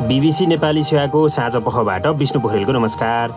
BBC Nepali सेवाको साँझ पखबाट विष्णु पोखरेलको नमस्कार।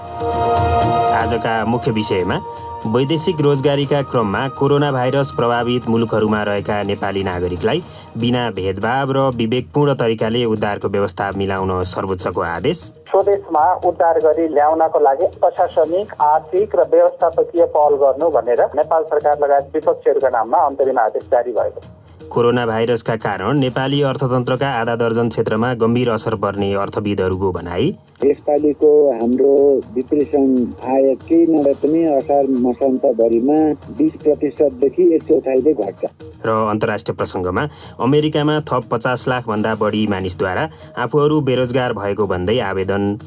आजका मुख्य विषयमा वैदेशिक रोजगारीका क्रममा कोरोना भाइरस प्रभावित मुलुकहरूमा रहेका नेपाली नागरिकलाई बिना भेदभाव र विवेकपूर्ण तरिकाले उद्धारको व्यवस्था मिलाउन सर्वोच्चको आदेश। स्वदेशमा उद्धार गरी ल्याउनको लागि प्रशासनिक, आर्थिक र व्यवस्थापकीय पहल गर्नु भनेर नेपाल सरकार लगायत विपक्षीहरूका नाममा अन्तरिम आदेश जारी भएको। कोरोना भाइरसका कारण नेपाली अर्थतन्त्रका आधा दर्जन क्षेत्रमा गम्भीर असर पर्ने अर्थविदहरूको भनाई। यसपालिको हाम्रो डिप्रेसन आय केही नभए पनि असार मसान्तभरिमा 20% देखि 1/4 घट्छ। र अन्तर्राष्ट्रिय प्रसङ्गमा अमेरिकामा थप 50 लाख भन्दा बढी मानिसद्वारा आफूहरू बेरोजगार भएको भन्दै आवेदन।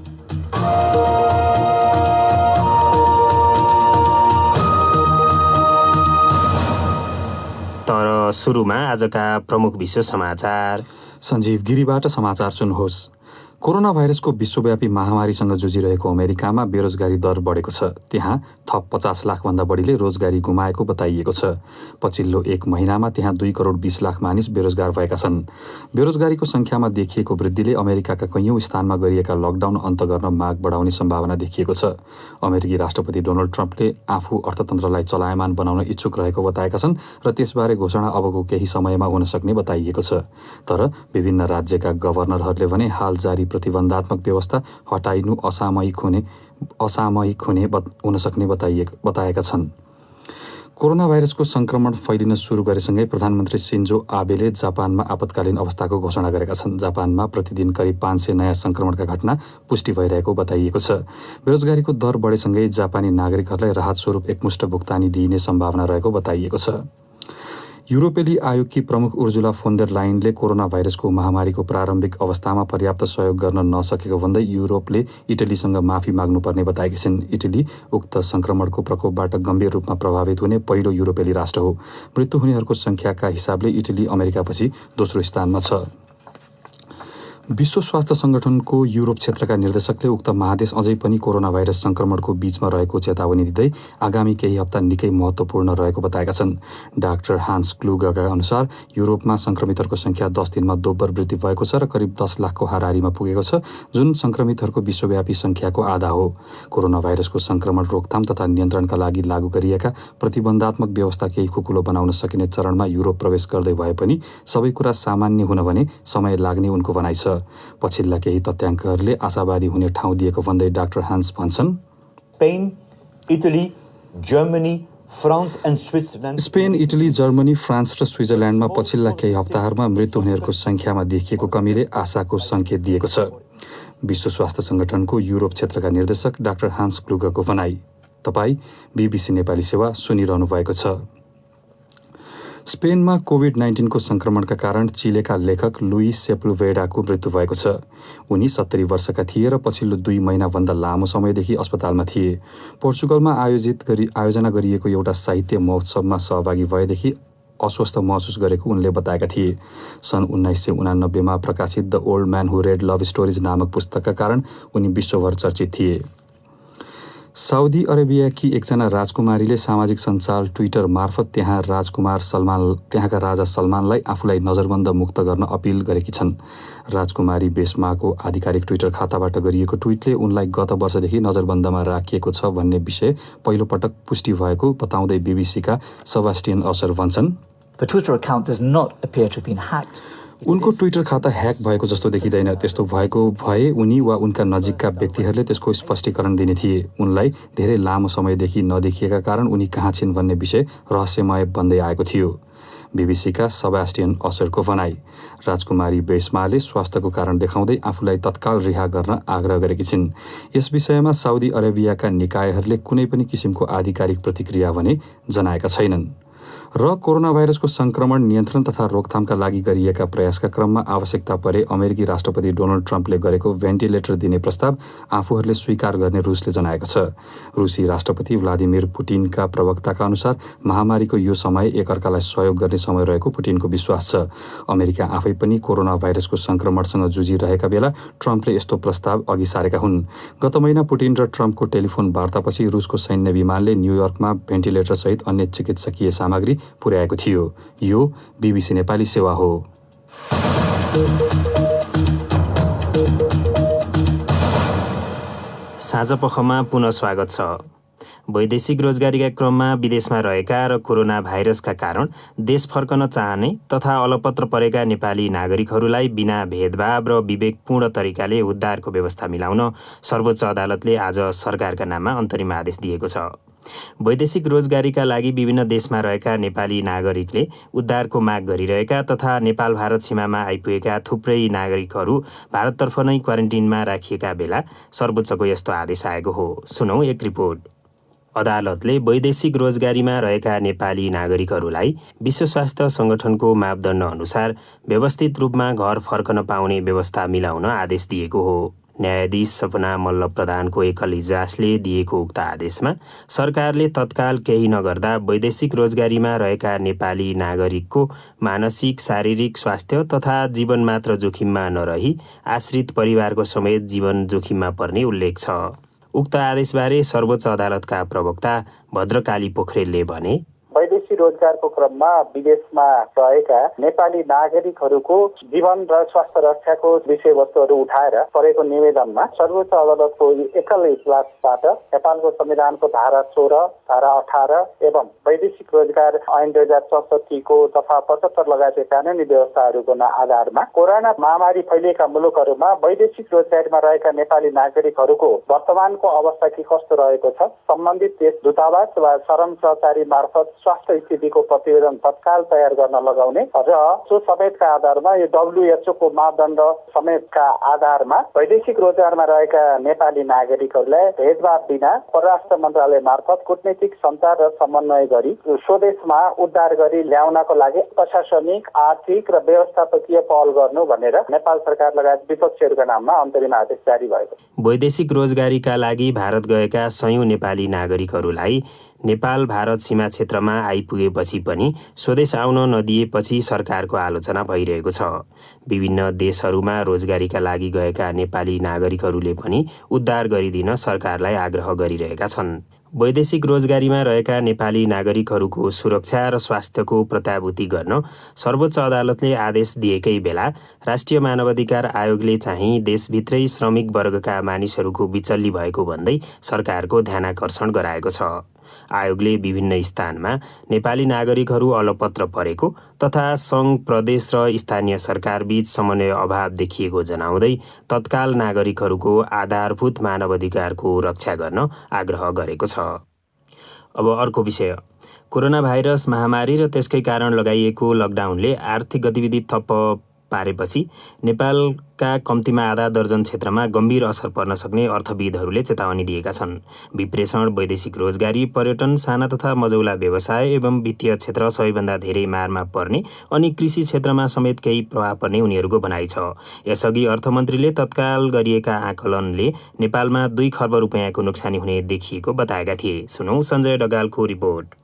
तर सुरुमा आजका प्रमुख विश्व समाचार। सञ्जीव गिरीबाट समाचार सुन्नुहोस्। कोरोना भाइरसको विश्वव्यापी महामारीसँग जुझिरहेको अमेरिकामा बेरोजगारी दर बढेको छ। त्यहाँ थप 50 लाखभन्दा बढीले रोजगारी गुमाएको बताइएको छ। पछिल्लो 1 महिनामा त्यहाँ 2 करोड 20 लाख मानिस बेरोजगार भएका छन्। बेरोजगारीको सङ्ख्यामा देखिएको वृद्धिले अमेरिकाका कैयौँ स्थानमा गरिएका लकडाउन अन्त गर्न माग बढाउने सम्भावना देखिएको छ। अमेरिकी राष्ट्रपति डोनाल्ड ट्रम्पले आफू अर्थतन्त्रलाई चलायमान बनाउन इच्छुक रहेको बताएका छन् र त्यसबारे घोषणा अबको केही समयमा हुन सक्ने बताइएको छ। तर विभिन्न राज्यका गभर्नरहरूले भने हाल जारी प्रतिबन्धात्मक व्यवस्था हटाइनु असामयिक हुने हुन सक्ने बताएका छन्। कोरोना भाइरसको संक्रमण फैलिन सुरु गरेसँगै प्रधानमन्त्री सिन्जो आबेले जापानमा आपतकालीन अवस्थाको घोषणा गरेका छन्। जापानमा प्रतिदिन करिब 500 नयाँ संक्रमणका घटना पुष्टि भइरहेको बताइएको छ। बेरोजगारीको दर बढेसँगै जापानी नागरिकहरूलाई राहत स्वरूप एकमुष्ट भुक्तानी दिइने सम्भावना रहेको बताइएको छ। युरोपेली आयोगकी प्रमुख उर्जुला फोन देर लायनले कोरोना भाइरसको महामारीको प्रारम्भिक अवस्थामा पर्याप्त सहयोग गर्न नसकेको भन्दै युरोपले इटलीसँग माफी माग्नुपर्ने बताएकी छिन्। इटली उक्त संक्रमणको प्रकोपबाट गम्भीर रूपमा प्रभावित हुने पहिलो युरोपेली राष्ट्र हो। मृत्यु हुनेहरूको संख्याका हिसाबले इटली अमेरिकापछि दोस्रो स्थानमा छ। विश्व स्वास्थ्य सङ्गठनको युरोप क्षेत्रका निर्देशकले उक्त महादेश अझै पनि कोरोना भाइरस संक्रमणको बीचमा रहेको चेतावनी दिँदै आगामी केही हप्ता निकै महत्त्वपूर्ण रहेको बताएका छन्। डाक्टर हान्स क्लुगका अनुसार युरोपमा संक्रमितहरूको संख्या 10 दिनमा दोब्बर वृद्धि भएको छ र करिब 10 लाखको हाराहारीमा पुगेको छ, जुन संक्रमितहरूको विश्वव्यापी संख्याको आधा हो। कोरोना भाइरसको संक्रमण रोकथाम तथा नियन्त्रणका लागि लागू गरिएका प्रतिबन्धात्मक व्यवस्था केही खुकुलो बनाउन सकिने चरणमा युरोप प्रवेश गर्दै भए पनि सबै कुरा सामान्य हुन भने समय लाग्ने उनको भनाइ छ। पछिल्ला केही तथ्याङ्कहरूले आशावादी हुने ठाउँ दिएको भन्दै डाक्टर हान्स भन्छन्, स्पेन, इटली, जर्मनी, फ्रान्स र स्विजरल्यान्डमा पछिल्ला केही हप्ताहरूमा मृत्यु हुनेहरूको संख्यामा देखिएको कमीले आशाको सङ्केत दिएको छ। विश्व स्वास्थ्य सङ्गठनको युरोप क्षेत्रका निर्देशक डाक्टर हान्स क्लुगको भनाई। तपाईँ बीबीसी नेपाली सेवा सुनिरहनु भएको छ। स्पेनमा कोभिड-19 को संक्रमणका कारण चिलेका लेखक लुई सेपुल्वेडाको मृत्यु भएको छ। उनी 70 वर्षका थिए र पछिल्लो 2 महिनाभन्दा लामो समयदेखि अस्पतालमा थिए। पोर्चुगलमा आयोजना गरिएको एउटा साहित्य महोत्सवमा सहभागी भएदेखि अस्वस्थ महसुस गरेको उनले बताएका थिए। सन् 1989 मा प्रकाशित the old man who red love stories नामक पुस्तकका कारण उनी विश्वभर चर्चित थिए। साउदी अरेबियाकी एकजना राजकुमारीले सामाजिक सञ्जाल ट्विटर मार्फत त्यहाँका राजा सलमानलाई आफूलाई नजरबन्द मुक्त गर्न अपिल गरेकी छन्। राजकुमारी बेस्माको आधिकारिक ट्विटर खाताबाट गरिएको ट्विटले उनलाई गत वर्षदेखि नजरबन्दमा राखिएको छ भन्ने विषय पहिलो पटक पुष्टि भएको बताउँदै बीबीसीका सेबास्टियन असर भन्छन्, उनको ट्विटर खाता ह्याक भएको जस्तो देखिँदैन। त्यस्तो भएको भए उनी वा उनका नजिकका व्यक्तिहरूले त्यसको स्पष्टीकरण दिने थिए। उनलाई धेरै लामो समयदेखि नदेखिएका कारण उनी कहाँ छिन् भन्ने विषय रहस्यमय बन्दै आएको थियो। बीबीसीका सेबास्टियन असरको भनाई। राजकुमारी बेस्माले स्वास्थ्यको कारण देखाउँदै आफूलाई तत्काल रिहा गर्न आग्रह गरेकी छिन्। यस विषयमा साउदी अरेबियाका निकायहरूले कुनै पनि किसिमको आधिकारिक प्रतिक्रिया भने जनाएका छैनन्। र कोरोना भाइरसको संक्रमण नियन्त्रण तथा रोकथामका लागि गरिएका प्रयासका क्रममा आवश्यकता परे अमेरिकी राष्ट्रपति डोनाल्ड ट्रम्पले गरेको भेन्टिलेटर दिने प्रस्ताव आफूहरूले स्वीकार गर्ने रुसले जनाएको छ। रुसी राष्ट्रपति भ्लादिमिर पुटिनका प्रवक्ताका अनुसार महामारीको यो समय एकअर्कालाई सहयोग गर्ने समय रहेको पुटिनको विश्वास छ। अमेरिका आफै पनि कोरोना भाइरसको संक्रमणसँग जुझिरहेका बेला ट्रम्पले यस्तो प्रस्ताव अघि सारेका हुन्। गत महिना पुटिन र ट्रम्पको टेलिफोन वार्तापछि रुसको सैन्य विमानले न्युयोर्कमा भेन्टिलेटरसहित अन्य चिकित्सकीय सामग्री पुर्याएको थियो। यो BBC नेपाली सेवा हो। साँझपखमा पुनः स्वागत छ। वैदेशिक रोजगारीका क्रममा विदेशमा रहेका र कोरोना भाइरसका कारण देश फर्कन चाहने तथा अलपत्र परेका नेपाली नागरिकहरूलाई बिना भेदभाव र विवेकपूर्ण तरिकाले उद्धारको व्यवस्था मिलाउन सर्वोच्च अदालतले आज सरकारका नाममा अन्तरिम आदेश दिएको छ। वैदेशिक रोजगारीका लागि विभिन्न देशमा रहेका नेपाली नागरिकले उद्धारको माग गरिरहेका तथा नेपाल भारत सीमामा आइपुगेका थुप्रै नागरिकहरू भारततर्फ नै क्वारेन्टिनमा राखिएका बेला सर्वोच्चको यस्तो आदेश आएको हो। सुनौ एक रिपोर्ट। अदालतले वैदेशिक रोजगारीमा रहेका नेपाली नागरिकहरूलाई विश्व स्वास्थ्य सङ्गठनको मापदण्ड अनुसार व्यवस्थित रूपमा घर फर्कन पाउने व्यवस्था मिलाउन आदेश दिएको हो। न्यायाधीश सपना मल्ल प्रधानको एकल इजलासले दिएको उक्त आदेशमा सरकारले तत्काल केही नगर्दा वैदेशिक रोजगारीमा रहेका नेपाली नागरिकको मानसिक शारीरिक स्वास्थ्य तथा जीवन मात्र जोखिममा नरही आश्रित परिवारको समेत जीवन जोखिममा पर्ने उल्लेख छ। उक्त आदेशबारे सर्वोच्च अदालतका प्रवक्ता भद्रकाली पोखरेलले भने, वैदेशिक रोजगारको क्रममा विदेशमा रहेका नेपाली नागरिकहरूको जीवन र स्वास्थ्य रक्षाको विषयवस्तुहरू उठाएर परेको निवेदनमा सर्वोच्च अदालतको एकल इजलासबाट नेपालको संविधानको धारा 16, धारा 18 एवं वैदेशिक रोजगार ऐन 2064 को तथा 75 लगायतका कानुनी व्यवस्थाहरूको आधारमा कोरोना महामारी फैलिएका मुलुकहरूमा वैदेशिक रोजगारीमा रहेका नेपाली नागरिकहरूको वर्तमानको अवस्था के कस्तो रहेको छ, सम्बन्धित देश दूतावास वा श्रम सहकारी मार्फत स्वास्थ्य स्थितिको प्रतिवेदन तत्काल तयार गर्न लगाउने र सो समेतका आधारमा यो WHO को मापदण्ड समेतका आधारमा वैदेशिक रोजगारमा रहेका नेपाली नागरिकहरूलाई भेदभाव बिना परराष्ट्र मन्त्रालय मार्फत कूटनीतिक सञ्चार र समन्वय गरी स्वदेशमा उद्धार गरी ल्याउनको लागि प्रशासनिक, आर्थिक र व्यवस्थापकीय पहल गर्नु भनेर नेपाल सरकार लगायत विपक्षीहरूका नाममा अन्तरिम आदेश जारी भएको। वैदेशिक रोजगारीका लागि भारत गएका सयौं नेपाली नागरिकहरूलाई नेपाल भारत सीमा क्षेत्रमा आइपुगेपछि पनि स्वदेश आउन नदिएपछि सरकारको आलोचना भइरहेको छ। विभिन्न देशहरूमा रोजगारीका लागि गएका नेपाली नागरिकहरूले पनि उद्धार गरिदिन सरकारलाई आग्रह गरिरहेका छन्। वैदेशिक रोजगारीमा रहेका नेपाली नागरिकहरूको सुरक्षा र स्वास्थ्यको प्रत्याभूति गर्न सर्वोच्च अदालतले आदेश दिएकै बेला राष्ट्रिय मानवाधिकार आयोगले चाहिँ देशभित्रै श्रमिक वर्गका मानिसहरूको बिचल्ली भएको भन्दै सरकारको ध्यानाकर्षण गराएको छ। आयोगले विभिन्न स्थानमा नेपाली नागरिकहरू अलपत्र परेको तथा सङ्घ, प्रदेश र स्थानीय सरकारबीच समन्वय अभाव देखिएको जनाउँदै तत्काल नागरिकहरूको आधारभूत मानवाधिकारको रक्षा गर्न आग्रह गरेको छ। अब अर्को विषय। कोरोना भाइरस महामारी र त्यसकै कारण लगाइएको लकडाउनले आर्थिक गतिविधि ठप्प पारेपछि नेपालका कम्तीमा आधा दर्जन क्षेत्रमा गम्भीर असर पर्न सक्ने अर्थविदहरूले चेतावनी दिएका छन्। विप्रेषण, वैदेशिक रोजगारी, पर्यटन, साना तथा मझौला व्यवसाय एवं वित्तीय क्षेत्र सबैभन्दा धेरै मारमा पर्ने अनि कृषि क्षेत्रमा समेत केही प्रभाव पर्ने उनीहरूको भनाइ छ। यसअघि अर्थमन्त्रीले तत्काल गरिएका आकलनले नेपालमा 2 खर्ब रुपियाँको नोक्सानी हुने देखिएको बताएका थिए। सुनौ सञ्जय ढकालको रिपोर्ट।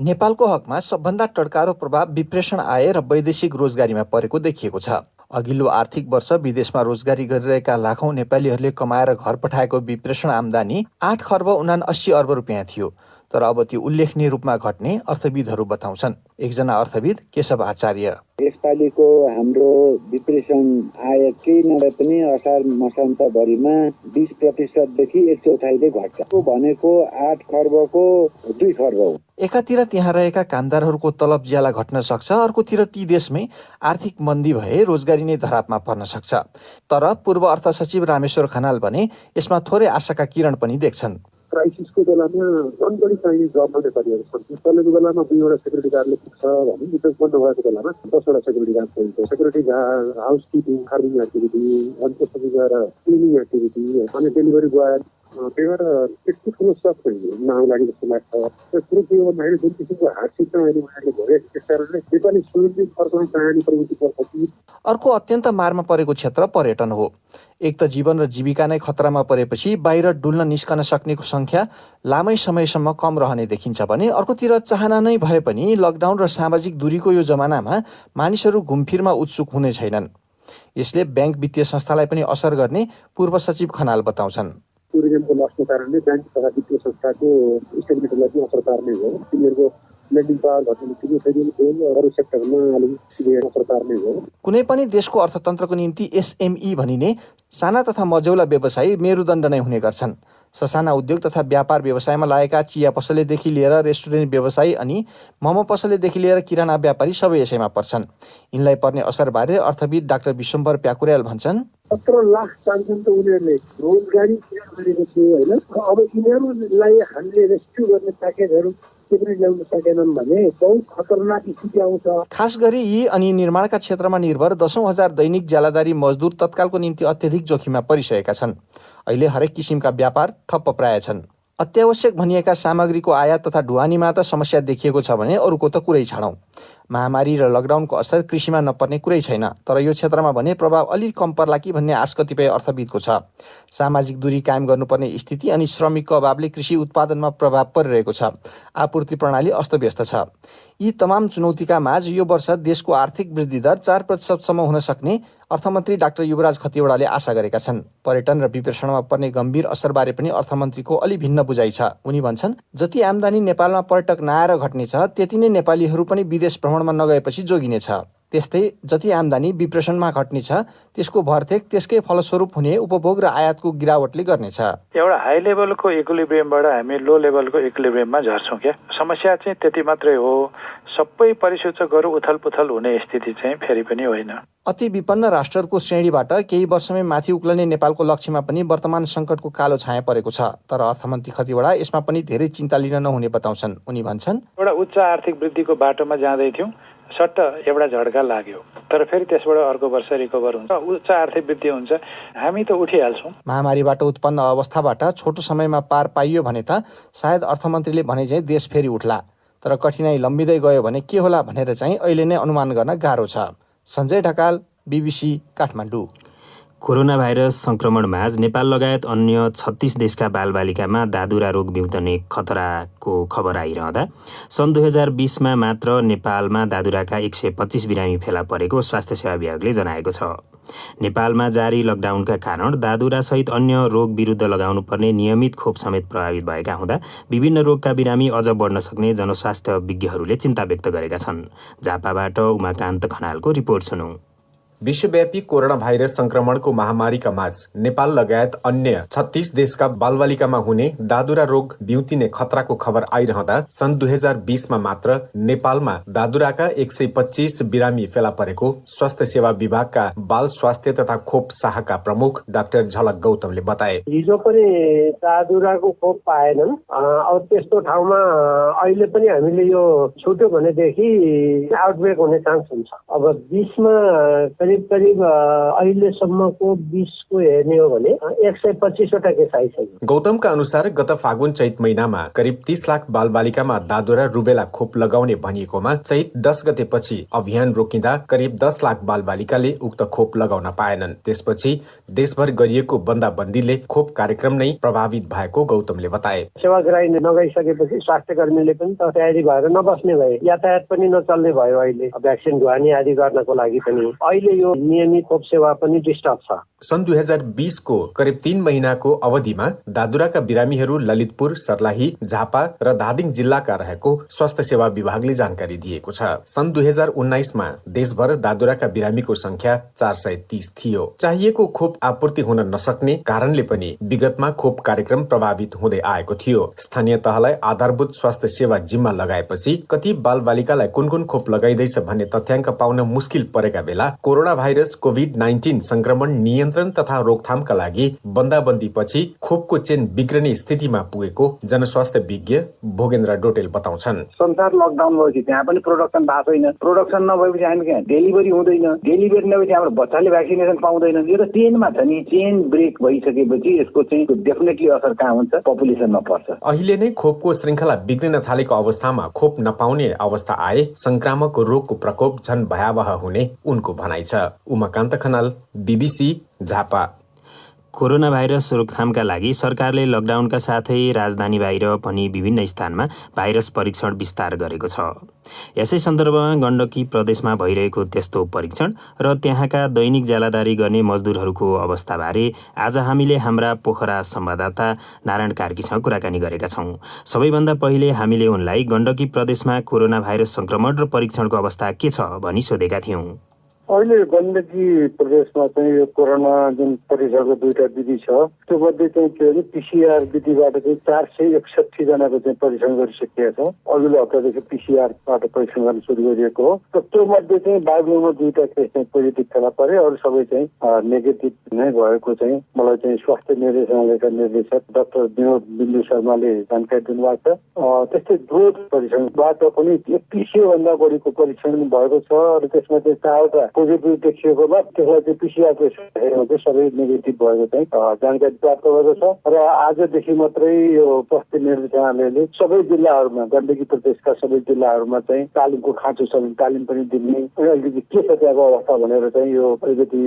नेपालको हकमा सबभन्दा टड्कारो प्रभाव विप्रेषण आय र वैदेशिक रोजगारीमा परेको देखिएको छ। अघिल्लो आर्थिक वर्ष विदेशमा रोजगारी गरिरहेका लाखौं नेपालीहरूले कमाएर घर पठाएको विप्रेषण आम्दानी 8 खर्ब 79 अर्ब रुपियाँ थियो। तर अब त्यो उल्लेखनीय रूपमा घट्ने अर्थविदहरू बताउँछन्। एकजना अर्थविद केशव आचार्य, यसपालिको हाम्रो विप्रेषण आय केही नभए पनि असार मसान्तभरिमा 20% देखि 1/4 घट्छ। भनेको 8 खर्बको 2 खर्ब हो। एकातिर त्यहाँ रहेका कामदारहरूको तलब ज्याला घट्न सक्छ, अर्कोतिर ती देशमै आर्थिक मन्दी भए रोजगारी नै धरापमा पर्न सक्छ। तर पूर्व अर्थ सचिव रामेश्वर खनाल भने यसमा थोरै आशाका किरण पनि देख्छन्। क्राइसिसको बेलामा झन् बढी चाहिने जबमा नेपालीहरू छन्। चलेको बेलामा 2वटा सेक्युरिटी गार्डले पुग्छ भने विदेश बन्द भएको बेलामा 10वटा सेक्युरिटी गार्ड चाहिन्छ। Security guard, housekeeping, farming activity, अनि त्यसपछि गएर क्लिनिङ एक्टिभिटी अनि डेलिभरी बोय, त्यही भएर त्यस्तो ठुलो सब नआउनु लागि जस्तो लाग्छ। त्यो कुरो के हो भन्दाखेरि जुन किसिमको हार्डसिप अहिले उनीहरूले भोगे त्यस कारणले नेपाली सुरक्षित फर्काउने चाहने प्रवृत्ति पर्छ कि। अर्को अत्यन्त मारमा परेको क्षेत्र पर्यटन हो। एक त जीवन र जीविका नै खतरामा परेपछि बाहिर डुल्न निस्कन सक्नेको संख्या लामै समयसम्म कम रहने देखिन्छ भने अर्कोतिर चाहना नै भए पनि लकडाउन र सामाजिक दूरीको यो जमानामा मानिसहरू घुमफिरमा उत्सुक हुने छैनन्। यसले ब्याङ्क वित्तीय संस्थालाई पनि असर गर्ने पूर्व सचिव खनाल बताउँछन्। टुरिज्मको लसको कारणले ब्याङ्क तथा वित्तीय संस्थाको स्टेबिलिटीलाई पनि असर पार्ने हो। तिनीहरूको लेन्डिङ पावर घट्ने बित्तिकै फेरि अरू सेक्टरमा अलिकति सरकार नै हो। कुनै पनि देशको अर्थतन्त्रको निम्ति एसएमई भनिने साना तथा मझौला व्यवसायी मेरुदण्ड नै हुने गर्छन्। ससाना उद्योग तथा व्यापार व्यवसायमा लागेका चिया पसलेदेखि लिएर रेस्टुरेन्ट व्यवसायी अनि मोमो पसलेदेखि लिएर किराना व्यापारी सबै यसैमा पर्छन्। यिनलाई पर्ने असरबारे अर्थविद डाक्टर विश्वम्भर प्याकुरेल भन्छन्, 17 लाख चान्सन् त उनीहरूले रोजगारी गरेको थियो होइन। अब यिनीहरूलाई हामीले रेस्क्यु गर्ने प्याकेजहरू पनि ल्याउन सकेनन् भने बहुत खतरनाक स्थिति आउँछ। खास गरी यी अनि निर्माणका क्षेत्रमा निर्भर 10,000 दैनिक ज्यालादारी मजदुर तत्कालको निम्ति अत्यधिक जोखिममा परिसकेका छन्। अहिले हरेक किसिमका व्यापार ठप्प प्राय छन्। अत्यावश्यक भनिएका सामग्रीको आयात तथा ढुवानीमा त समस्या देखिएको छ भने अरूको त कुरै छाडौँ। महामारी र लकडाउनको असर कृषिमा नपर्ने कुरै छैन, तर यो क्षेत्रमा भने प्रभाव अलि कम पर्ला कि भन्ने आश कतिपय अर्थविदको छ। सामाजिक दूरी कायम गर्नुपर्ने स्थिति अनि श्रमिकको अभावले कृषि उत्पादनमा प्रभाव परिरहेको छ। आपूर्ति प्रणाली अस्तव्यस्त छ। यी तमाम चुनौतीका माझ यो वर्ष देशको आर्थिक वृद्धि दर 4% हुन सक्ने अर्थमन्त्री डाक्टर युवराज खतिवड़ाले आशा गरेका छन्। पर्यटन र विप्रेषणमा पर्ने गम्भीर असरबारे पनि अर्थमन्त्रीको अलि भिन्न बुझाइ छ। उनी भन्छन्, जति आम्दानी नेपालमा पर्यटक नआएर घट्नेछ त्यति नै नेपालीहरू पनि विदेश भ्रमणमा नगएपछि जोगिनेछ। त्यस्तै जति आम्दानी विप्रेषणमा घट्नेछ त्यसको भरथेक त्यसकै फलस्वरूप हुने उपभोग र आयातको गिरावटले गर्नेछ। एउटा हाई लेभलको इक्विलिब्रियमबाट हामी लो लेभलको इक्विलिब्रियममा झर्छौँ क्या। समस्या चाहिँ त्यति मात्रै हो। सबै परिसूचकहरू उथलपुथल हुने स्थिति चाहिँ फेरि पनि होइन। अति विपन्न राष्ट्रहरूको श्रेणीबाट केही वर्षमै माथि उक्लने नेपालको लक्ष्यमा पनि वर्तमान सङ्कटको कालो छाया परेको छ। तर अर्थमन्त्री खतिवड़ा यसमा पनि धेरै चिन्ता लिन नहुने बताउँछन्। उनी भन्छन्, एउटा उच्च आर्थिक वृद्धिको बाटोमा जाँदै थियौँ, सट्ट एउटा झड्का लाग्यो, तर फेरि त्यसबाट अर्को वर्ष रिकभर हुन्छ, उच्च आर्थिक वृद्धि हुन्छ, हामी त उठिहाल्छौँ। महामारीबाट उत्पन्न अवस्थाबाट छोटो समयमा पार पाइयो भने त सायद अर्थमन्त्रीले भने चाहिँ देश फेरि उठ्ला, तर कठिनाई लम्बिँदै गयो भने के होला भनेर चाहिँ अहिले नै अनुमान गर्न गाह्रो छ। Sanjay Dhakal, BBC, Kathmandu. Corona virus संक्रमणमाझ नेपाल लगायत अन्य 36 देशका बालबालिकामा दादुरा रोग बिउतने खतराको खबर आइरहँदा सन् 2020मा मात्र नेपालमा दादुराका 125 बिरामी फेला परेको स्वास्थ्य सेवा विभागले जनाएको छ। नेपालमा जारी लकडाउनका कारण दादुरासहित अन्य रोग विरुद्ध लगाउनुपर्ने नियमित खोप समेत प्रभावित भएका हुँदा विभिन्न रोगका बिरामी अझ बढ्न सक्ने जनस्वास्थ्य विज्ञहरूले चिन्ता व्यक्त गरेका छन्। झापाबाट उमाकान्त खनालको रिपोर्ट सुनौं। विश्वव्यापी कोरोना भाइरस संक्रमणको महामारीका माझ नेपाल लगायत अन्य 36 देशका बालबालिकामा हुने दादुरा रोग बिउतिने खतराको खबर आइरहँदा सन् 2020मा मात्र नेपालमा दादुराका 125 बिरामी फेला परेको स्वास्थ्य सेवा विभागका बाल स्वास्थ्य तथा खोप शाखाका प्रमुख डाक्टर झलक गौतमले बताए। हिजो पनि दादुराको खोप पाएनन्। अब त्यस्तो ठाउँमा अहिले पनि हामीले यो छुट्यो भनेदेखि आउटब्रेक हुने चान्स हुन्छ। अब 20मा करिब अहिलेसम्मको 20को हेर्ने हो भने 125वटा केस आइसक्यो। गौतमका अनुसार गत फागुन चैत महिनामा करिब 30 लाख बालबालिकामा दादुरा रुबेला खोप लगाउने भनिएकोमा चैत 10 गतेपछि अभियान रोकिँदा करिब 10 लाख बालबालिकाले उक्त खोप लगाउन पाएनन्। त्यसपछि देशभर गरिएको बन्दाबन्दीले खोप कार्यक्रम नै प्रभावित भएको गौतमले बताए। सेवाग्राही नगइसकेपछि स्वास्थ्य कर्मीले पनि तयारी भएर नबस्ने भए, यातायात पनि नचल्ने भयो। अहिले भ्याक्सिन ढुवानी आदि गर्नको लागि पनि अहिले यो नियमित खोप सेवा पनि डिस्टर्ब छ। सन् 2020 को करिब 3 महिनाको अवधिमा दादुराका बिरामीहरू ललितपुर, सर्लाही, झापा र धादिङ जिल्लाका रहेको स्वास्थ्य सेवा विभागले जानकारी दिएको छ। सन् 2019 मा देशभर दादुराका बिरामीको संख्या 430 थियो। चाहिएको खोप आपूर्ति हुन नसक्ने कारणले पनि विगतमा खोप कार्यक्रम प्रभावित हुँदै आएको थियो। स्थानीय तहलाई आधारभूत स्वास्थ्य सेवा जिम्मा लगाएपछि कति बालबालिकालाई कुन खोप लगाइदैछ भन्ने तथ्याङ्क पाउन मुस्किल परेका बेला कोरोना भाइरस कोभिड-19 संक्रमण नियन्त्रण तथा रोकथामका लागि बन्दाबन्दीपछि खोपको चेन बिग्रने स्थितिमा पुगेको जनस्वास्थ्य विज्ञ भोगेन्द्र डोटेल बताउँछन्। संसार लकडाउन भएपछि त्यहाँ पनि प्रोडक्सन भएको छैन। प्रोडक्सन नभएपछि हामी कहाँ डेलिभरी हुँदैन। डेलिभरी नभएपछि हाम्रो बच्चाले भ्याक्सिनेसन पाउँदैन। यो त चेनमा छ नि। चेन ब्रेक भइसकेपछि यसको चाहिँ डेफिनेटली असर कहाँ हुन्छ? पपुलेसनमा पर्छ। अहिले नै खोपको श्रृङ्खला बिग्रिन थालेको अवस्थामा खोप नपाउने अवस्था आए संक्रामक रोगको प्रकोप झन भयावह हुने उनको भनाइ छ। Umakant Khanal, BBC, Jhapa. Corona virus रोकथामका लागि सरकारले लकडाउनका साथै राजधानी बाहिर पनि विभिन्न स्थानमा भाइरस परीक्षण विस्तार गरेको छ। यसै सन्दर्भमा गण्डकी प्रदेशमा भइरहेको त्यस्तो परीक्षण र त्यहाँका दैनिक ज्यालादारी गर्ने मजदुरहरूको अवस्थाबारे आज हामीले हाम्रा पोखरा संवाददाता नारायण कार्कीसँग कुराकानी गरेका छौँ। सबैभन्दा पहिले हामीले उनलाई गण्डकी प्रदेशमा कोरोना भाइरस संक्रमण र परीक्षणको अवस्था के छ भनी सोधेका थियौँ। अहिले गण्डकी प्रदेशमा चाहिँ यो कोरोना जुन परीक्षणको 2टा विधि छ, त्यो मध्ये चाहिँ के भने PCR विधिबाट चाहिँ 461 जनाको चाहिँ परीक्षण गरिसकिएको छ। अघिल्लो हप्तादेखि PCR बाट परीक्षण गर्न सुरु गरिएको हो। र त्यो मध्ये चाहिँ बागलुङमा 2टा केस चाहिँ पोजिटिभ फेला परे, अरू सबै चाहिँ नेगेटिभ नै भएको चाहिँ मलाई चाहिँ स्वास्थ्य निर्देशनालयका निर्देशक डाक्टर विनोद बिन्दु शर्माले जानकारी दिनुभएको छ। त्यस्तै द्रुत परीक्षणबाट पनि 3100 भन्दा बढीको परीक्षण भएको छ र त्यसमा चाहिँ 4वटा पोजिटिभ देखिएकोमा त्यसलाई चाहिँ PCR हेरेर चाहिँ सबै नेगेटिभ भएको चाहिँ जानकारी प्राप्त भएको छ। र आजदेखि मात्रै यो स्वास्थ्य निर्देशनालयले सबै जिल्लाहरूमा, गण्डकी प्रदेशका सबै जिल्लाहरूमा चाहिँ तालिमको खाँचो छ भने तालिम पनि दिने, अलिकति के छ त्यहाँको अवस्था भनेर चाहिँ यो अलिकति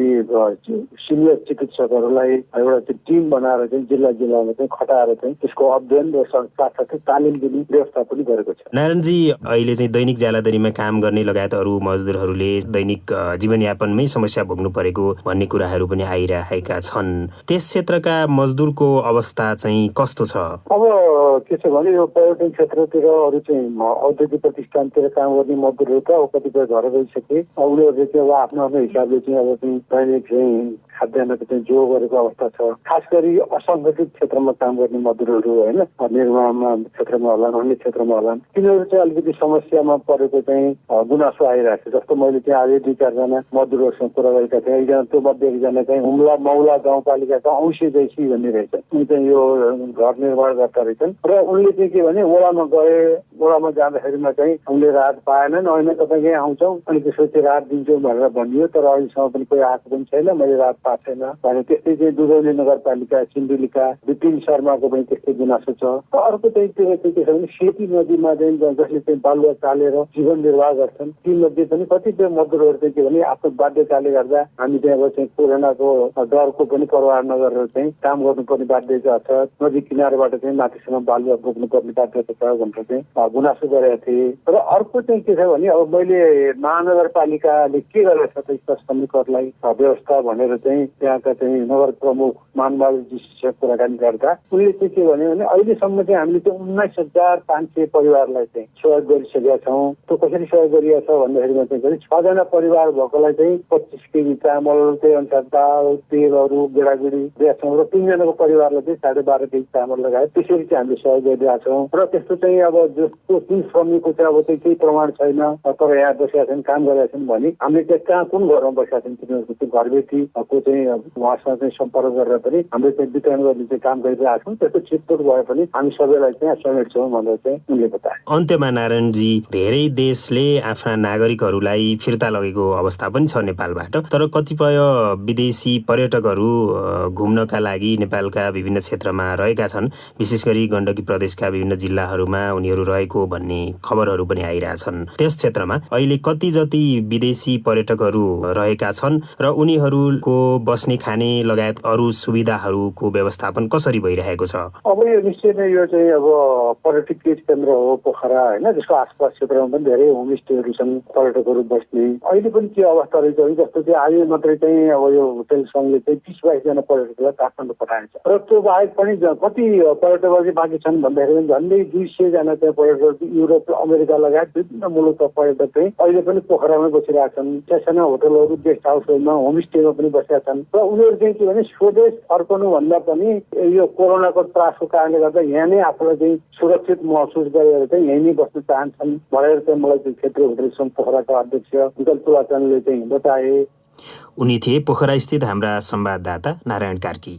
सिनियर चिकित्सकहरूलाई एउटा चाहिँ टिम बनाएर चाहिँ जिल्लामा चाहिँ खटाएर चाहिँ त्यसको अध्ययन र साथसाथै तालिम दिने व्यवस्था पनि गरेको छ। नारायणजी, अहिले चाहिँ दैनिक ज्यालादारीमा काम गर्ने लगायत अरू मजदुरहरूले दैनिक जीवनयापनमै समस्या भोग्नु परेको भन्ने कुराहरू पनि आइरहेका छन्। त्यस क्षेत्रका मजदुरको अवस्था चाहिँ कस्तो छ? अब के छ भने यो पर्यटन क्षेत्रतिर अरू चाहिँ औद्योगिक प्रतिष्ठानतिर काम गर्ने मजदुरहरू त अब कतिपय घर गइसके। उनीहरूले चाहिँ अब आफ्नो आफ्नो हिसाबले चाहिँ अब चाहिँ दैनिक चाहिँ खाद्यान्नको चाहिँ जो गरेको अवस्था छ। खास गरी असङ्गठित क्षेत्रमा काम गर्ने मजदुरहरू होइन, निर्माणमा क्षेत्रमा होला, अन्य क्षेत्रमा होला, तिनीहरू चाहिँ अलिकति समस्यामा परेको चाहिँ गुनासो आइरहेको छ। जस्तो मैले चाहिँ आज 2-4 मजदुरहरूसँग कुरा गरेका थिएँ। एकजना त्यो मध्ये एकजना चाहिँ हुम्ला मौला गाउँपालिकाका औँसी जैसी भन्ने रहेछ। उनी चाहिँ यो घर निर्माण गर्दा रहेछन् र उनले चाहिँ के भने ओडामा गए, ओडामा जाँदाखेरिमा चाहिँ उनले राहत पाएनन्। होइन तपाईँ यहीँ आउँछौँ अनि त्यसपछि राहत दिन्छौँ भनेर भनियो, तर अहिलेसम्म पनि कोही आएको पनि छैन, मैले राहत पाएको छैन भने। त्यस्तै चाहिँ दुधौली नगरपालिका सिन्धुलीका विपिन शर्माको पनि त्यस्तै गुनासो छ। अर्को चाहिँ त्यो के छ भने सेती नदीमा चाहिँ जसले चाहिँ बालुवा चालेर जीवन निर्वाह गर्छन्, ती मध्ये पनि कतिपय मजदुरहरू चाहिँ के भने आफ्नो बाध्यताले गर्दा हामी चाहिँ अब चाहिँ कोरोनाको डरको पनि परवाह नगरेर चाहिँ काम गर्नुपर्ने बाध्यता छ। नदी किनारबाट चाहिँ माथिसम्म बालुवा बोक्नुपर्ने बाध्यता छ भनेर चाहिँ गुनासो गरेका थिए। र अर्को चाहिँ के छ भने अब मैले महानगरपालिकाले के गरेको छ त श्रमिकहरूलाई व्यवस्था भनेर चाहिँ त्यहाँका चाहिँ नगर प्रमुख मानबहादुरजीसँग कुराकानी गर्दा उनले चाहिँ के भने अहिलेसम्म चाहिँ हामीले चाहिँ 19,500 परिवारलाई चाहिँ सहयोग गरिसकेका छौँ। त्यो कसरी सहयोग गरिएको छ भन्दाखेरिमा चाहिँ 6 जना परिवार भएकोलाई चाहिँ 25 केजी चामल, त्यही अनुसार दाल, तेलहरू, गेडागुडी दिएका छौँ र 3 जनाको परिवारलाई चाहिँ 12.5 केजी चामल लगायो। त्यसरी चाहिँ हामीले सहयोग गरिरहेका छौँ। र त्यस्तो चाहिँ अब जस्तो 3 श्रमिकको चाहिँ अब चाहिँ केही प्रमाण छैन तर यहाँ बसेका छन्, काम गरेका छन् भने हामीले चाहिँ कहाँ कुन घरमा बसेका छन् तिनीहरूको चाहिँ घरबेटीको चाहिँ उहाँसँग चाहिँ सम्पर्क गरेर पनि हामीले चाहिँ वितरण गर्ने चाहिँ काम गरिरहेका छौँ। त्यस्तो छिटफुट भए पनि हामी सबैलाई चाहिँ समेट्छौँ भनेर चाहिँ उनले बताए। अन्त्यमा नारायणजी, धेरै देशले आफ्ना नागरिकहरूलाई फिर्ता लगेको अवस्था पनि छ नेपालबाट, तर कतिपय विदेशी पर्यटकहरू घुम्नका लागि नेपालका विभिन्न क्षेत्रमा रहेका छन्। विशेष गरी गण्डकी प्रदेशका विभिन्न जिल्लाहरूमा उनीहरू रहेको भन्ने खबरहरू पनि आइरहेछन्। त्यस क्षेत्रमा अहिले कति जति विदेशी पर्यटकहरू रहेका छन् र उनीहरूको बस्ने खाने लगायत अरू सुविधाहरूको व्यवस्थापन कसरी भइरहेको छ? अब यो निश्चय नै यो चाहिँ अब पर्यटकीय केन्द्र हो पोखरा होइन, जसको आसपास क्षेत्रमा पनि धेरै होमस्टेहरू छन् पर्यटकहरू बस्ने। अहिले पनि के अवस्था रहेछ भने जस्तो चाहिँ आज मात्रै चाहिँ अब यो होटल सङ्घले चाहिँ 20-22 जना पर्यटकलाई काठमाडौँ पठाएको छ। र त्यो बाहेक पनि कति पर्यटकहरू चाहिँ बाँकी छन् भन्दाखेरि झन्डै 200 जना चाहिँ पर्यटक युरोप, अमेरिका लगायत विभिन्न मुलुकका पर्यटक चाहिँ अहिले पनि पोखरामै बसिरहेका छन्। साना होटलहरू, गेस्ट हाउसहरूमा, होमस्टेमा पनि बसेका छन्। र उनीहरू चाहिँ के भने स्वदेश फर्कनु भन्दा पनि यो कोरोनाको त्रासको कारणले गर्दा यहाँ नै आफूलाई चाहिँ सुरक्षित महसुस गरेर चाहिँ यहीँ नै बस्न चाहन्छन् भनेर चाहिँ मलाई चाहिँ क्षेत्रीय होटल सङ्घ पोखराका अध्यक्ष विकल्प तुलाचनले चाहिँ बताए। उनी थिए पोखरा स्थित हाम्रा संवाददाता नारायण कार्की।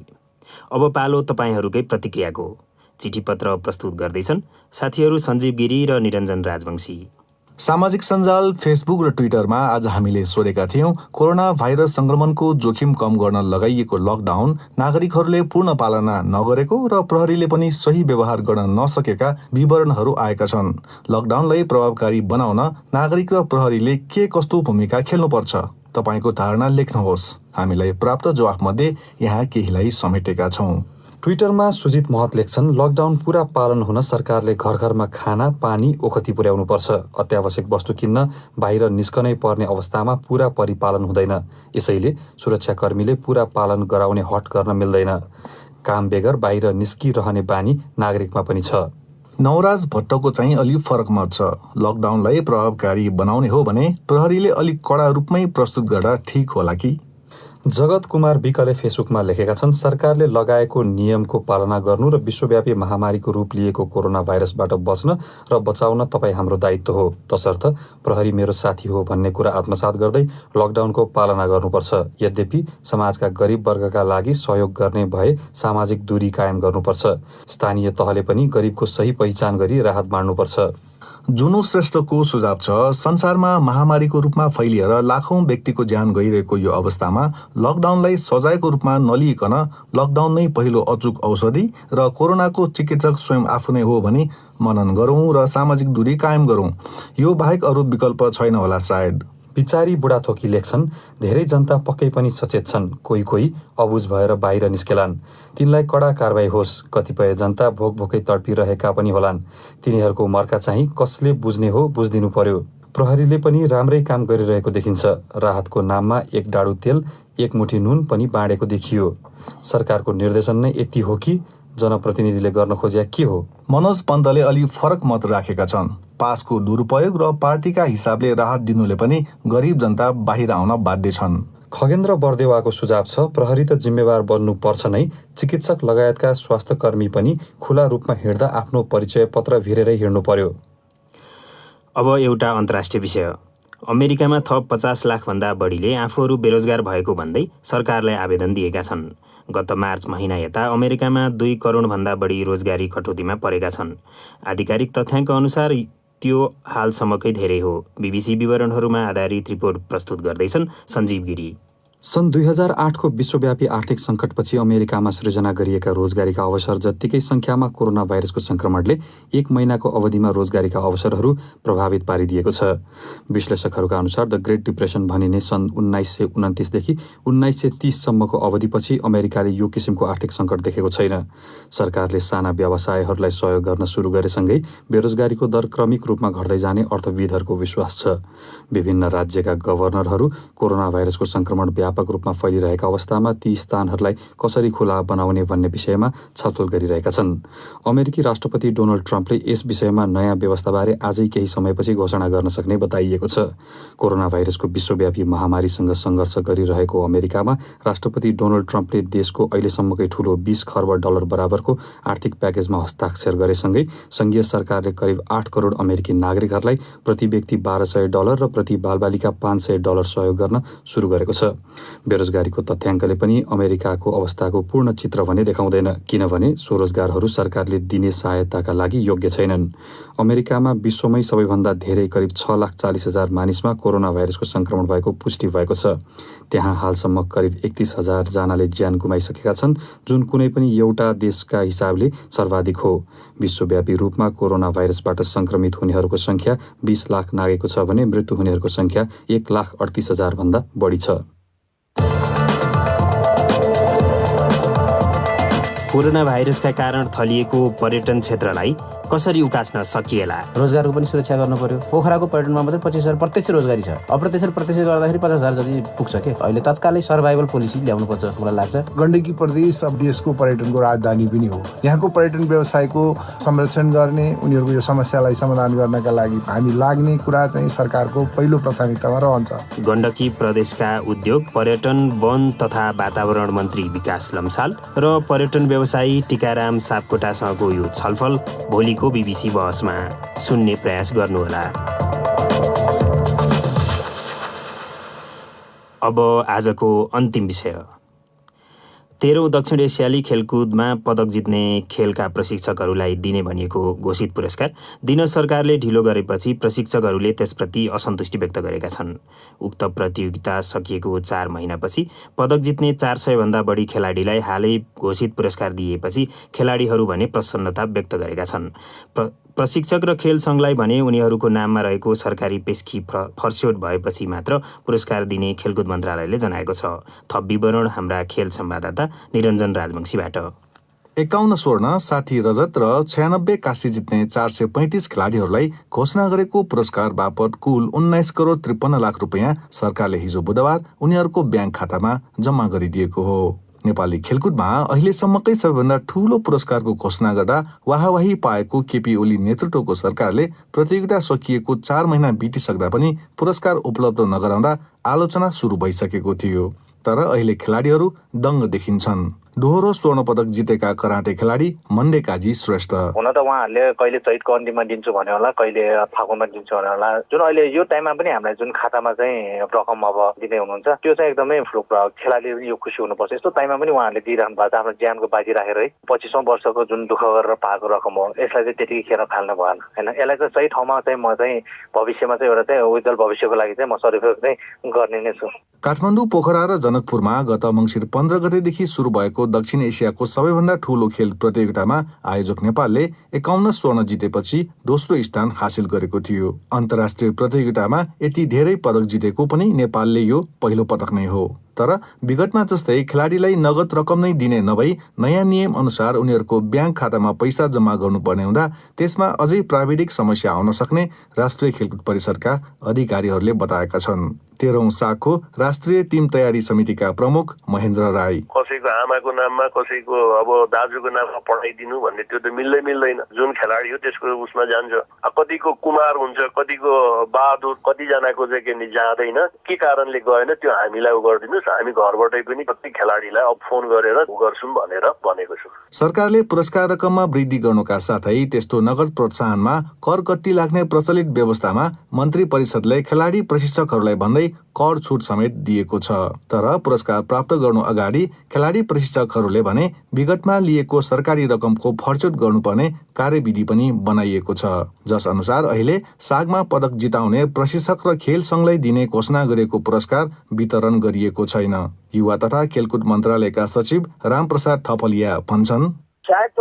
अब पालो तपाईँहरूकै प्रतिक्रियाको। चिठी पत्र प्रस्तुत गर्दैछन् साथीहरू सञ्जीव गिरी र निरञ्जन राजवंशी। सामाजिक सञ्जाल फेसबुक र ट्विटरमा आज हामीले सोधेका थियौं, कोरोना भाइरस संक्रमणको जोखिम कम गर्न लगाइएको लकडाउन नागरिकहरूले पूर्ण पालना नगरेको र प्रहरीले पनि सही व्यवहार गर्न नसकेका विवरणहरू आएका छन्। लकडाउनलाई प्रभावकारी बनाउन नागरिक र प्रहरीले के कस्तो भूमिका खेल्नुपर्छ? तपाईको धारणा लेख्नुहोस्। हामीलाई प्राप्त जवाफमध्ये यहाँ केहीलाई समेटेका छौं। ट्विटरमा सुजित महत लेख्छन्, लकडाउन पूरा पालन हुन सरकारले घर घरमा खाना, पानी, ओखती पुर्याउनुपर्छ। अत्यावश्यक वस्तु किन्न बाहिर निस्कनै पर्ने अवस्थामा पूरा परिपालन हुँदैन। यसैले सुरक्षाकर्मीले पूरा पालन गराउने हट गर्न मिल्दैन। काम बेगर बाहिर निस्किरहने बानी नागरिकमा पनि छ। नवराज भट्टको चाहिँ अलिक फरक मत छ। लकडाउनलाई प्रभावकारी बनाउने हो भने प्रहरीले अलिक कडा रूपमै प्रस्तुत गर्दा ठिक होला कि? जगत कुमार विकले फेसबुकमा लेखेका छन्, सरकारले लगाएको नियमको पालना गर्नु र विश्वव्यापी महामारीको रूप लिएको कोरोना भाइरसबाट बच्न र बचाउन तपाईँ हाम्रो दायित्व हो। तसर्थ प्रहरी मेरो साथी हो भन्ने कुरा आत्मसात गर्दै लकडाउनको पालना गर्नुपर्छ। यद्यपि समाजका गरिब वर्गका लागि सहयोग गर्ने भए सामाजिक दूरी कायम गर्नुपर्छ। स्थानीय तहले पनि गरिबको सही पहिचान गरी राहत बाँड्नुपर्छ। जुनु श्रेष्ठको सुझाव छ, संसारमा महामारीको रूपमा फैलिएर लाखौं व्यक्तिको ज्यान गइरहेको यो अवस्थामा लकडाउनलाई सजायको रूपमा नलिइकन लकडाउन नै पहिलो अचूक औषधि र कोरोनाको चिकित्सक स्वयं आफू नै हो भनी मनन गरौं र सामाजिक दूरी कायम गरौं। यो बाहेक अरू विकल्प छैन होला सायद। बिचारी बुढाथोकी लेख्छन्, धेरै जनता पक्कै पनि सचेत छन्। कोही अबुझ भएर बाहिर निस्केलान्। तिनलाई कडा कारबाही होस्। कतिपय जनता भोक-भोकै तडपिरहेका पनि होलान्। तिनीहरूको मर्का चाहिँ कसले बुझ्ने हो बुझिदिनु पर्यो। प्रहरीले पनि राम्रै काम गरिरहेको देखिन्छ। राहतको नाममा एक डाडु तेल, एक मुठी नुन पनि बाँडेको देखियो। सरकारको निर्देशन नै यति हो कि जनप्रतिनिधिले गर्न खोज्या के हो? मनोज पन्तले अलि फरक मत राखेका छन्। पासको दुरुपयोग र पार्टीका हिसाबले राहत दिनुले पनि गरिब जनता बाहिर आउन बाध्य छन्। खगेन्द्र बर्देवाको सुझाव छ, प्रहरी त जिम्मेवार बन्नु पर्छ नै, चिकित्सक लगायतका स्वास्थ्यकर्मी पनि खुला रूपमा हिँड्दा आफ्नो परिचय पत्र भिरेरै हिँड्नु पर्यो। अब एउटा अन्तर्राष्ट्रिय विषय। अमेरिकामा थप 50 लाखभन्दा बढीले आफूहरू बेरोजगार भएको भन्दै सरकारलाई आवेदन दिएका छन्। गत मार्च महिना यता अमेरिकामा 2 करोडभन्दा बढी रोजगारी कटौतीमा परेका छन्। आधिकारिक तथ्याङ्क अनुसार त्यो हालसम्मकै धेरै हो। बीबीसी विवरणहरूमा आधारित रिपोर्ट प्रस्तुत गर्दैछन् सञ्जीव गिरी। सन् 2008को विश्वव्यापी आर्थिक सङ्कटपछि अमेरिकामा सृजना गरिएका रोजगारीका अवसर जत्तिकै सङ्ख्यामा कोरोना भाइरसको सङ्क्रमणले 1 महिनाको अवधिमा रोजगारीका अवसरहरू प्रभावित पारिदिएको छ। विश्लेषकहरूका अनुसार द ग्रेट डिप्रेसन भनिने सन् 1929देखि 1930सम्मको अवधिपछि अमेरिकाले यो किसिमको आर्थिक सङ्कट देखेको छैन। सरकारले साना व्यवसायहरूलाई सहयोग गर्न सुरु गरेसँगै बेरोजगारीको दर क्रमिक रूपमा घट्दै जाने अर्थविदहरूको विश्वास छ। विभिन्न राज्यका गभर्नरहरू कोरोना भाइरसको सङ्क्रमण व्यापक रूपमा फैलिरहेका अवस्थामा ती स्थानहरूलाई कसरी खुला बनाउने भन्ने विषयमा छलफल गरिरहेका छन्। अमेरिकी राष्ट्रपति डोनाल्ड ट्रम्पले यस विषयमा नयाँ व्यवस्थाबारे आजै केही समयपछि घोषणा गर्न सक्ने बताइएको छ। कोरोना भाइरसको विश्वव्यापी महामारीसँग सङ्घर्ष गरिरहेको अमेरिकामा राष्ट्रपति डोनाल्ड ट्रम्पले देशको अहिलेसम्मकै ठूलो $20 खर्ब बराबरको आर्थिक प्याकेजमा हस्ताक्षर गरेसँगै सङ्घीय सरकारले करिब 8 करोड अमेरिकी नागरिकहरूलाई प्रति व्यक्ति $1200 र प्रति बालबालिका $500 सहयोग गर्न सुरु गरेको छ। बेरोजगारीको तथ्याङ्कले पनि अमेरिकाको अवस्थाको पूर्ण चित्र भने देखाउँदैन, किनभने स्वरोजगारहरू सरकारले दिने सहायताका लागि योग्य छैनन्। अमेरिकामा विश्वमै सबैभन्दा धेरै करिब 6,40,000 मानिसमा कोरोना भाइरसको सङ्क्रमण भएको पुष्टि भएको छ। त्यहाँ हालसम्म करिब 31,000 जनाले ज्यान गुमाइसकेका छन्, जुन कुनै पनि एउटा देशका हिसाबले सर्वाधिक हो। विश्वव्यापी रूपमा कोरोना भाइरसबाट सङ्क्रमित हुनेहरूको सङ्ख्या 20 लाख नागेको छ भने मृत्यु हुनेहरूको सङ्ख्या 1,38,000 भन्दा बढी छ। कोरोना भाइरसका कारण थलिएको पर्यटन क्षेत्रलाई कसरी उकास्न सकिएला? रोजगारको पनि सुरक्षा गर्नु पर्यो। पोखराको पर्यटनमा मात्रै 25,000 प्रत्यक्ष रोजगारी छ। प्रत्यक्ष गर्दाखेरि 50,000 जति पुग्छ के। अहिले तत्कालै सर्भाइभल पोलिसी ल्याउनुपर्छ जस्तो मलाई लाग्छ। गण्डकी प्रदेश अब देशको पर्यटनको राजधानी पनि हो। यहाँको पर्यटन व्यवसायको संरक्षण गर्ने, उनीहरूको यो समस्यालाई समाधान गर्नका लागि हामी लाग्ने कुरा चाहिँ सरकारको पहिलो प्राथमिकतामा रहन्छ। गण्डकी प्रदेशका उद्योग, पर्यटन, वन तथा वातावरण मन्त्री विकास लम्साल र पर्यटन व्यवसायी टिकाराम सापकोटासँगको यो छलफल भोलिको बीबीसी बहसमा सुन्ने प्रयास गर्नुहोला। अब आजको अन्तिम विषय। 13औं दक्षिण एसियाली खेलकुदमा पदक जित्ने खेलका प्रशिक्षकहरूलाई दिने भनिएको घोषित पुरस्कार दिन सरकारले ढिलो गरेपछि प्रशिक्षकहरूले त्यसप्रति असन्तुष्टि व्यक्त गरेका छन्। उक्त प्रतियोगिता सकिएको 4 महिनापछि पदक जित्ने 400 भन्दा बढी खेलाडीलाई हालै घोषित पुरस्कार दिएपछि खेलाडीहरू भने प्रसन्नता व्यक्त गरेका छन्। प्रशिक्षक र खेल सङ्घलाई भने उनीहरूको नाममा रहेको सरकारी पेस्की फर्स्योट भएपछि मात्र पुरस्कार दिने खेलकुद मन्त्रालयले जनाएको छ। थप विवरण हाम्रा खेल संवाददाता निरञ्जन राजवंशीबाट। 51 स्वर्ण, 60 रजत र 96 काँसी जित्ने 435 खेलाडीहरूलाई घोषणा गरेको पुरस्कार बापत कुल 19 करोड 53 लाख रुपियाँ सरकारले हिजो बुधबार उनीहरूको ब्याङ्क खातामा जम्मा गरिदिएको हो। नेपाली खेलकुदमा अहिलेसम्मकै सबैभन्दा ठूलो पुरस्कारको घोषणा गर्दा वाहवाही पाएको केपी ओली नेतृत्वको सरकारले प्रतियोगिता सकिएको 4 महिना बितिसक्दा पनि पुरस्कार उपलब्ध नगराउँदा आलोचना सुरु भइसकेको थियो। तर अहिले खेलाडीहरू दङ्ग देखिन्छन्। दोहोरो स्वर्ण पदक जितेका कराटे खेलाडी मण्डे काजी श्रेष्ठ। हुन त उहाँहरूले कहिले चैतको अन्तिममा दिन्छु भन्यो होला, कहिले फागुनमा दिन्छु भन्यो होला। जुन अहिले यो टाइममा पनि हामीलाई जुन खातामा चाहिँ रकम अब दिँदै हुनुहुन्छ त्यो चाहिँ एकदमै फ्लुक र खेलाडीले पनि यो खुसी हुनुपर्छ। यस्तो टाइममा पनि उहाँहरूले दिइरहनु भएको छ आफ्नो ज्यानको बाजी राखेर है। 25औं वर्षको जुन दुःख गरेर पाएको रकम हो, यसलाई चाहिँ त्यतिकै खेर फाल्नु भएन हैन। यसलाई चाहिँ सही ठाउँमा चाहिँ म चाहिँ भविष्यमा चाहिँ एउटा चाहिँ उज्जवल भविष्यको लागि चाहिँ म सदुपयोग चाहिँ गर्ने नै छु। काठमाडौँ, पोखरा र जनकपुरमा गत मङ्सिर 15 गतेदेखि सुरु भएको दक्षिण एसियाको सबैभन्दा ठूलो खेल प्रतियोगितामा आयोजक नेपालले 51 स्वर्ण जितेपछि दोस्रो स्थान हासिल गरेको थियो। अन्तर्राष्ट्रिय प्रतियोगितामा यति धेरै पदक जितेको पनि नेपालले यो पहिलो पटक नै हो। तर विगतमा जस्तै खेलाडीलाई नगद रकम नै दिने नभई नयाँ नियम अनुसार उनीहरूको ब्याङ्क खातामा पैसा जम्मा गर्नुपर्ने हुँदा त्यसमा अझै प्राविधिक समस्या आउन सक्ने राष्ट्रिय खेलकुद परिषदका अधिकारीहरूले बताएका छन्। 13औं साखको राष्ट्रिय टिम तयारी समितिका प्रमुख महेन्द्र राई। कसैको आमाको नाममा कसैको अब दाजुको नाममा पठाइदिनु भन्ने त्यो त मिल्दैन। जुन खेलाडी हो त्यसको उसमा जान्छ। कतिको कुमार हुन्छ, कतिको बहादुर, कतिजनाको चाहिँ के नि जाँदैन। के कारणले गएन त्यो हामीलाई गरिदिनुहोस्, हामी घरबाटै पनि प्रत्येक खेलाडीलाई अब फोन गरेर गर्छौँ भनेर भनेको छु। सरकारले पुरस्कार रकममा वृद्धि गर्नुका साथै त्यस्तो नगद प्रोत्साहनमा कर कट्टी लाग्ने प्रचलित व्यवस्थामा मन्त्री परिषदले खेलाडी प्रशिक्षकहरूलाई भन्दै कर छुट समेत दिएको छ। तर पुरस्कार प्राप्त गर्नु अगाडि खेलाडी प्रशिक्षकहरूले भने विगतमा लिएको सरकारी रकमको फर्चोट गर्नुपर्ने कार्यविधि पनि बनाइएको छ, जस अनुसार अहिले सागमा पदक जिताउने प्रशिक्षक र खेल सङ्घलाई दिने घोषणा गरेको पुरस्कार वितरण गरिएको छैन। युवा तथा खेलकुद मन्त्रालयका सचिव रामप्रसाद थपलिया भन्छन्, सहायक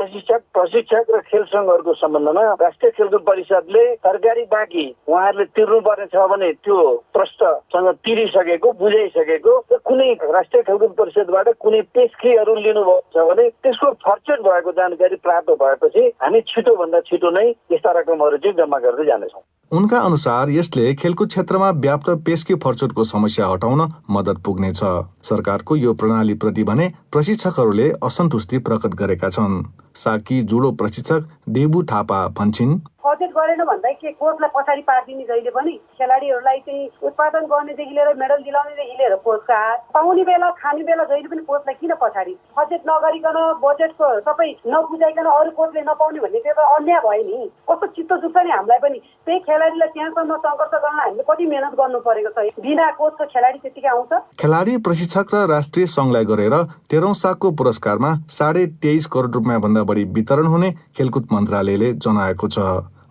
प्रशिक्षक र खेल सङ्घहरूको सम्बन्धमा राष्ट्रिय खेलकुद परिषदले सरकारी बाँकी उहाँहरूले तिर्नुपर्ने छ भने त्यो ट्रस्टसँग तिरिसकेको, बुझाइसकेको, कुनै राष्ट्रिय खेलकुद परिषदबाट कुनै पेस्कीहरू लिनुभएको छ भने त्यसको फर्चोट भएको जानकारी प्राप्त भएपछि हामी छिटोभन्दा छिटो नै यस्ता रकमहरू चाहिँ जम्मा गर्दै जानेछौँ। उनका अनुसार यसले खेलकुद क्षेत्रमा व्याप्त पेस्की फर्चोटको समस्या हटाउन मद्दत पुग्नेछ। सरकारको यो प्रणालीप्रति भने प्रशिक्षकहरूले असन्तुष्टि प्रकट गरेका छन्। साकी जुडो प्रशिक्षक देबु थापा भन्छन्, फर्चोट गरेन भन्दा के कोचलाई पछाडि पारिदिने जहिले पनि खेलाडीहरूलाई चाहिँ उत्पादन गर्नेदेखि लिएर मेडल दिलाउनेदेखि लिएर पुरस्कार पाउने बेला खाने बेला जहिले पनि कोचलाई किन पछाडि फर्चोट नगरिकन बजेटको सबै नबुझाइकन अरू कोचले नपाउने भन्ने त्यो त अन्याय भयो नि। कस्तो चित्त दुख्छ नि हामीलाई पनि। त्यही खेलाडीलाई त्यहाँसम्म सङ्घर्ष गर्न हामीले कति मेहनत गर्नु परेको छ। बिना कोचको खेलाडी त्यतिकै आउँछ। खेलाडी प्रशिक्षक र राष्ट्रिय सङ्घलाई गरेर 13औं सागको पुरस्कारमा 23.5 करोड रुपियाँ भन्दा बढी वितरण हुने खेलकुद मन्त्रालयले जनाएको छ।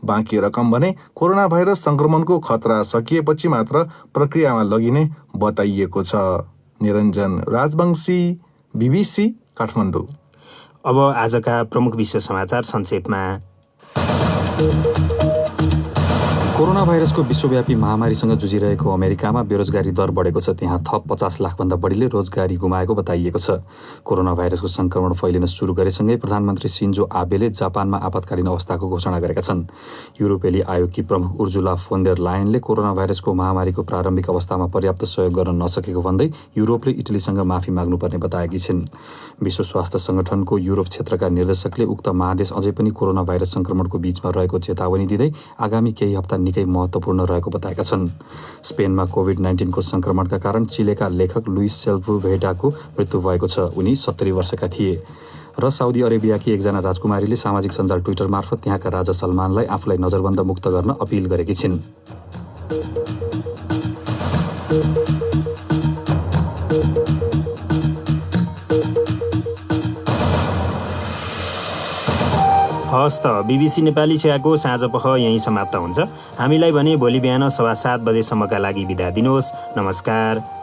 बाँकी रकम भने कोरोना भाइरस संक्रमणको खतरा सकिएपछि मात्र प्रक्रियामा लगिने बताइएको छ। निरञ्जन राजवंशी, BBC काठमाडौँ। अब आजका प्रमुख विश्व समाचार संक्षेपमा। कोरोना भाइरसको विश्वव्यापी महामारीसँग जुझिरहेको अमेरिकामा बेरोजगारी दर बढेको छ। त्यहाँ थप 50 लाखभन्दा बढीले रोजगारी गुमाएको बताइएको छ। कोरोना भाइरसको संक्रमण फैलिन सुरु गरेसँगै प्रधानमन्त्री सिन्जो आबेले जापानमा आपतकालीन अवस्थाको घोषणा गरेका छन्। युरोपेली आयोगकी प्रमुख उर्जुला फोन देर लायनले कोरोना भाइरसको महामारीको प्रारम्भिक अवस्थामा पर्याप्त सहयोग गर्न नसकेको भन्दै युरोपले इटलीसँग माफी माग्नुपर्ने बताएकी छिन्। विश्व स्वास्थ्य संगठनको युरोप क्षेत्रका निर्देशकले उक्त महादेश अझै पनि कोरोना भाइरस संक्रमणको बीचमा रहेको चेतावनी दिँदै आगामी केही हप्ता निकै महत्त्वपूर्ण रहेको बताएका छन्। स्पेनमा कोभिड-19 को संक्रमणका कारण चिलेका लेखक लुइस सेल्भुभेटाको मृत्यु भएको छ। उनी 70 वर्षका थिए। र साउदी अरेबियाकी एकजना राजकुमारीले सामाजिक सञ्जाल ट्विटर मार्फत त्यहाँका राजा सलमानलाई आफूलाई नजरबन्द मुक्त गर्न अपिल गरेकी छिन्। हस्त BBC नेपाली सेवाको साँझ पख यही समाप्त हुन्छ। हामीलाई भने भोलि बिहान 7:15 बजेसम्मका लागि बिदा दिनुहोस्। नमस्कार।